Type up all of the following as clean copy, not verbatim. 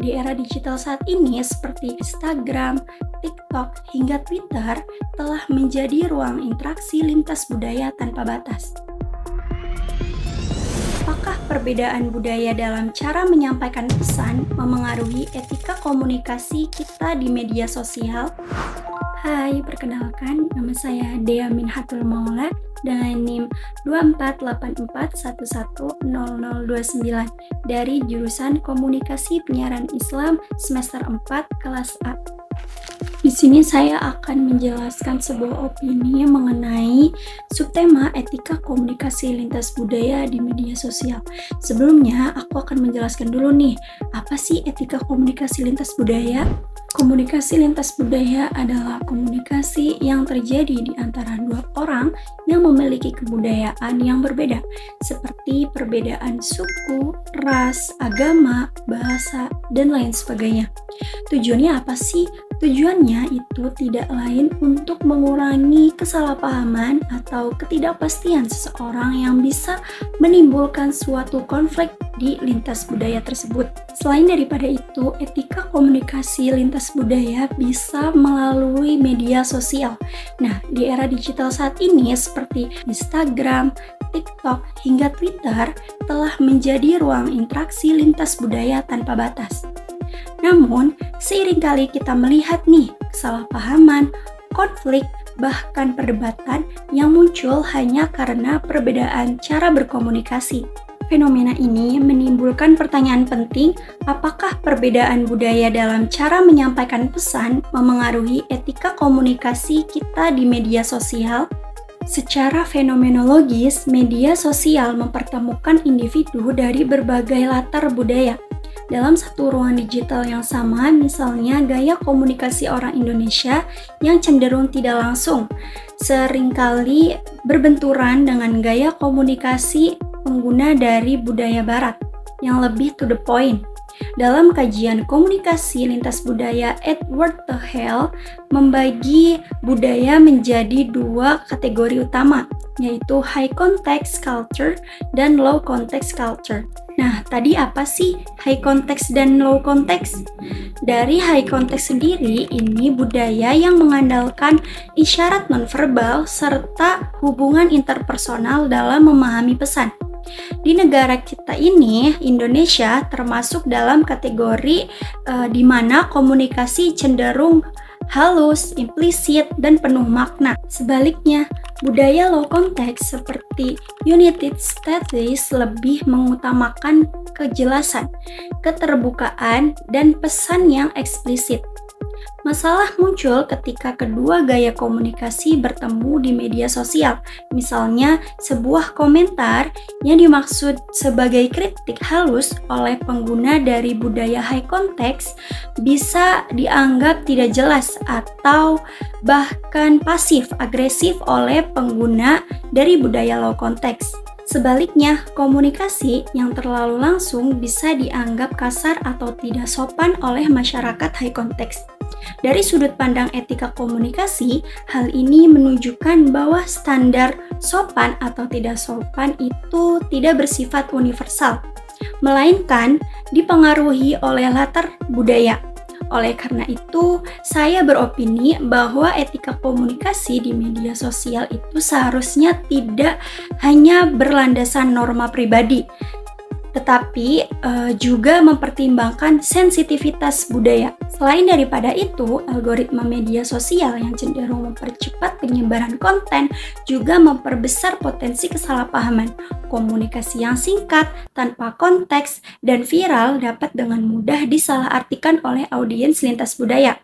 di era digital saat ini seperti Instagram, TikTok, hingga Twitter telah menjadi ruang interaksi lintas budaya tanpa batas. Apakah perbedaan budaya dalam cara menyampaikan pesan memengaruhi etika komunikasi kita di media sosial? Hai, perkenalkan, nama saya Dea Minhatul Maula dengan NIM 2484110029 dari jurusan Komunikasi Penyiaran Islam semester 4 kelas A. Di sini saya akan menjelaskan sebuah opini mengenai subtema etika komunikasi lintas budaya di media sosial. Sebelumnya, aku akan menjelaskan dulu nih, apa sih etika komunikasi lintas budaya? Komunikasi lintas budaya adalah komunikasi yang terjadi di antara dua orang yang memiliki kebudayaan yang berbeda, seperti perbedaan suku, ras, agama, bahasa, dan lain sebagainya. Tujuannya apa sih? Tujuannya itu tidak lain untuk mengurangi kesalahpahaman atau ketidakpastian seseorang yang bisa menimbulkan suatu konflik di lintas budaya tersebut. Selain daripada itu, etika komunikasi lintas budaya bisa melalui media sosial. Nah, di era digital saat ini seperti Instagram, TikTok, hingga Twitter telah menjadi ruang interaksi lintas budaya tanpa batas. Namun, seiring kali kita melihat nih kesalahpahaman, konflik, bahkan perdebatan yang muncul hanya karena perbedaan cara berkomunikasi. Fenomena ini menimbulkan pertanyaan penting, apakah perbedaan budaya dalam cara menyampaikan pesan memengaruhi etika komunikasi kita di media sosial? Secara fenomenologis, media sosial mempertemukan individu dari berbagai latar budaya. Dalam satu ruang digital yang sama, misalnya gaya komunikasi orang Indonesia yang cenderung tidak langsung, seringkali berbenturan dengan gaya komunikasi pengguna dari budaya barat yang lebih to the point. Dalam kajian komunikasi lintas budaya, Edward Tehel membagi budaya menjadi dua kategori utama, yaitu high context culture dan low context culture. Nah, tadi apa sih high context dan low context? Dari high context sendiri, ini budaya yang mengandalkan isyarat nonverbal serta hubungan interpersonal dalam memahami pesan. Di negara kita ini, Indonesia termasuk dalam kategori di mana komunikasi cenderung halus, implisit, dan penuh makna. Sebaliknya, budaya low context seperti United States lebih mengutamakan kejelasan, keterbukaan, dan pesan yang eksplisit. Masalah muncul ketika kedua gaya komunikasi bertemu di media sosial. Misalnya, sebuah komentar yang dimaksud sebagai kritik halus oleh pengguna dari budaya high context bisa dianggap tidak jelas atau bahkan pasif-agresif oleh pengguna dari budaya low context. Sebaliknya, komunikasi yang terlalu langsung bisa dianggap kasar atau tidak sopan oleh masyarakat high context. Dari sudut pandang etika komunikasi, hal ini menunjukkan bahwa standar sopan atau tidak sopan itu tidak bersifat universal, melainkan dipengaruhi oleh latar budaya. Oleh karena itu, saya beropini bahwa etika komunikasi di media sosial itu seharusnya tidak hanya berlandasan norma pribadi, tetapi juga mempertimbangkan sensitivitas budaya. Selain daripada itu, algoritma media sosial yang cenderung mempercepat penyebaran konten juga memperbesar potensi kesalahpahaman. Komunikasi yang singkat, tanpa konteks, dan viral dapat dengan mudah disalahartikan oleh audiens lintas budaya.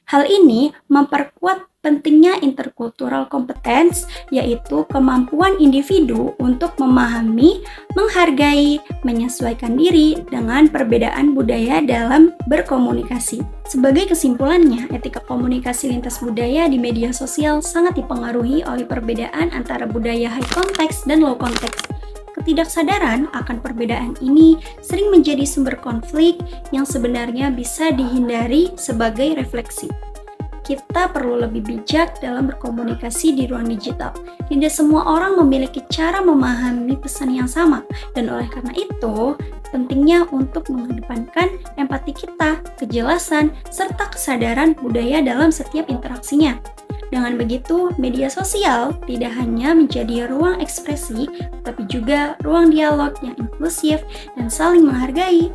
Hal ini memperkuat pentingnya intercultural competence, yaitu kemampuan individu untuk memahami, menghargai, menyesuaikan diri dengan perbedaan budaya dalam berkomunikasi. Sebagai kesimpulannya, etika komunikasi lintas budaya di media sosial sangat dipengaruhi oleh perbedaan antara budaya high context dan low context. Ketidaksadaran akan perbedaan ini sering menjadi sumber konflik yang sebenarnya bisa dihindari sebagai refleksi. kita perlu lebih bijak dalam berkomunikasi di ruang digital. Tidak semua orang memiliki cara memahami pesan yang sama, dan oleh karena itu, pentingnya untuk mengedepankan empati kita, kejelasan, serta kesadaran budaya dalam setiap interaksinya. Dengan begitu, media sosial tidak hanya menjadi ruang ekspresi, tapi juga ruang dialog yang inklusif dan saling menghargai.